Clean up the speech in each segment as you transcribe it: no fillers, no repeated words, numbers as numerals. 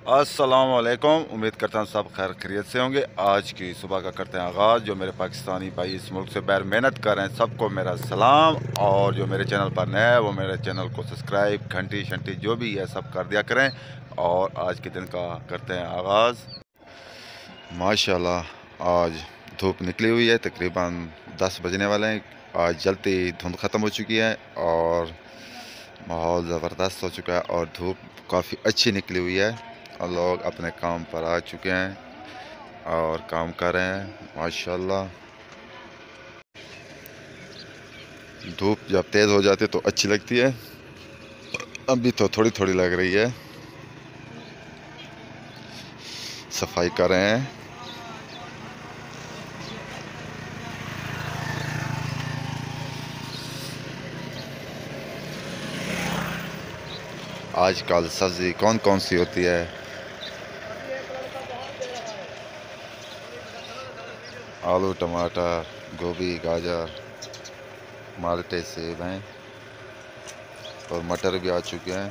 अस्सलाम वालेकुम। उम्मीद करता हूँ सब खैर खैरियत से होंगे। आज की सुबह का करते हैं आगाज़। जो मेरे पाकिस्तानी भाई इस मुल्क से बाहर मेहनत कर रहे हैं, सबको मेरा सलाम। और जो मेरे चैनल पर नए हैं वो मेरे चैनल को सब्सक्राइब, घंटी शंटी जो भी है सब कर दिया करें। और आज के दिन का करते हैं आगाज़। माशाल्लाह आज धूप निकली हुई है, तकरीबन 10 बजने वाले हैं। आज जल्दी धुंध ख़त्म हो चुकी है और माहौल ज़बरदस्त हो चुका है और धूप काफ़ी अच्छी निकली हुई है और लोग अपने काम पर आ चुके हैं और काम कर रहे हैं माशाल्लाह। धूप जब तेज़ हो जाती है तो अच्छी लगती है, अभी तो थोड़ी थोड़ी लग रही है। सफाई कर रहे हैं। आजकल सब्ज़ी कौन कौन सी होती है? आलू, टमाटर, गोभी, गाजर, माल्टे, सेब हैं और मटर भी आ चुके हैं।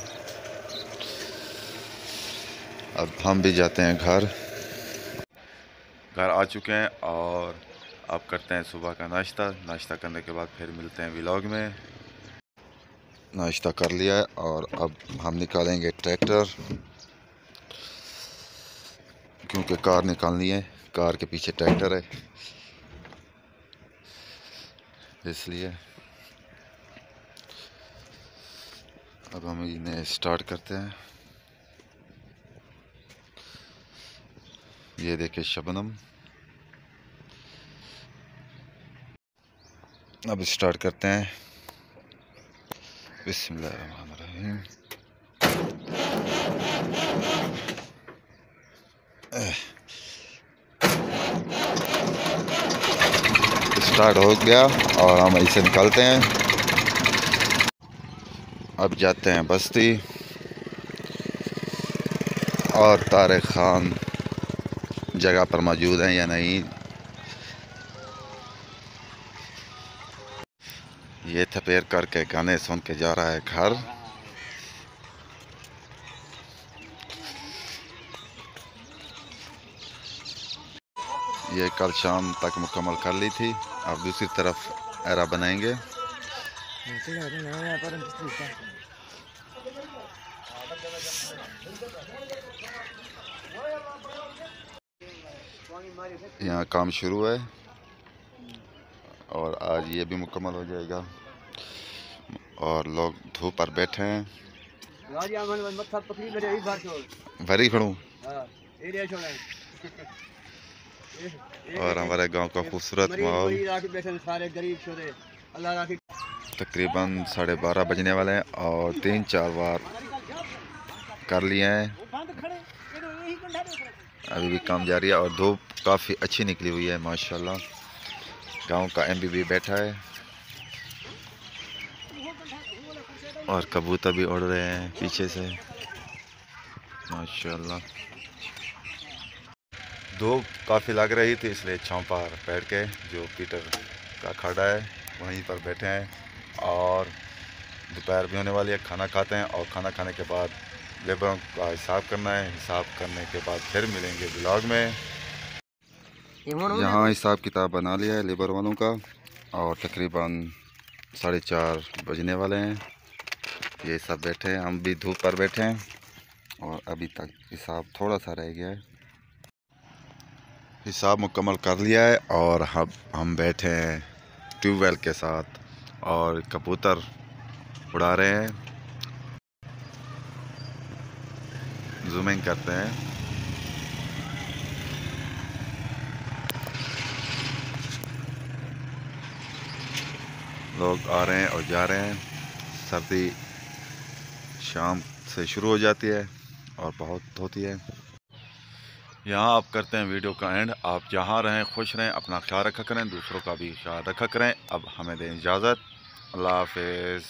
अब हम भी जाते हैं घर आ चुके हैं और अब करते हैं सुबह का नाश्ता करने के बाद फिर मिलते हैं व्लॉग में। नाश्ता कर लिया है और अब हम निकालेंगे ट्रैक्टर, क्योंकि कार निकालनी है। कार के पीछे ट्रैक्टर है, इसलिए अब हम इन्हें स्टार्ट करते हैं। ये देखिए शबनम। अब स्टार्ट करते हैं। बिस्मिल्लाहिर्रहमानिर्रहीम। स्टार्ट हो गया और हम इसे निकालते हैं। अब जाते हैं बस्ती और तारिक खान जगह पर मौजूद हैं या नहीं। ये थपेर करके गाने सुन के जा रहा है घर। ये कल शाम तक मुकम्मल कर ली थी। अब दूसरी तरफ एरा बनाएंगे। यहाँ काम शुरू है और आज ये भी मुकम्मल हो जाएगा और लोग धूप पर बैठे हैं। भरी खड़ू और हमारे गांव का खूबसूरत माहौल। तकरीबन 12:30 बजने वाले हैं और 3-4 बार कर लिए हैं। अभी भी काम जारी है और धूप काफ़ी अच्छी निकली हुई है माशाल्लाह। गांव का एमपी भी बैठा है और कबूतर भी उड़ रहे हैं पीछे से माशाल्लाह। धूप काफ़ी लग रही थी, इसलिए छांव पर बैठ के जो पीटर का खड़ा है वहीं पर बैठे हैं और दोपहर भी होने वाली है। खाना खाते हैं और खाना खाने के बाद लेबरों का हिसाब करना है। हिसाब करने के बाद फिर मिलेंगे ब्लॉग में। यहाँ हिसाब किताब बना लिया है लेबर वालों का और तकरीबन 4:30 बजने वाले हैं। ये सब बैठे हैं, हम भी धूप पर बैठे हैं और अभी तक हिसाब थोड़ा सा रह गया है। हिसाब मुकम्मल कर लिया है और हम बैठे हैं ट्यूबवेल के साथ और कबूतर उड़ा रहे हैं। जूमिंग करते हैं। लोग आ रहे हैं और जा रहे हैं। सर्दी शाम से शुरू हो जाती है और बहुत होती है। यहाँ आप करते हैं वीडियो का एंड। आप जहाँ रहें खुश रहें, अपना ख्याल रखा करें, दूसरों का भी ख्याल रखा करें। अब हमें दें इजाज़त। अल्लाह हाफ़िज़।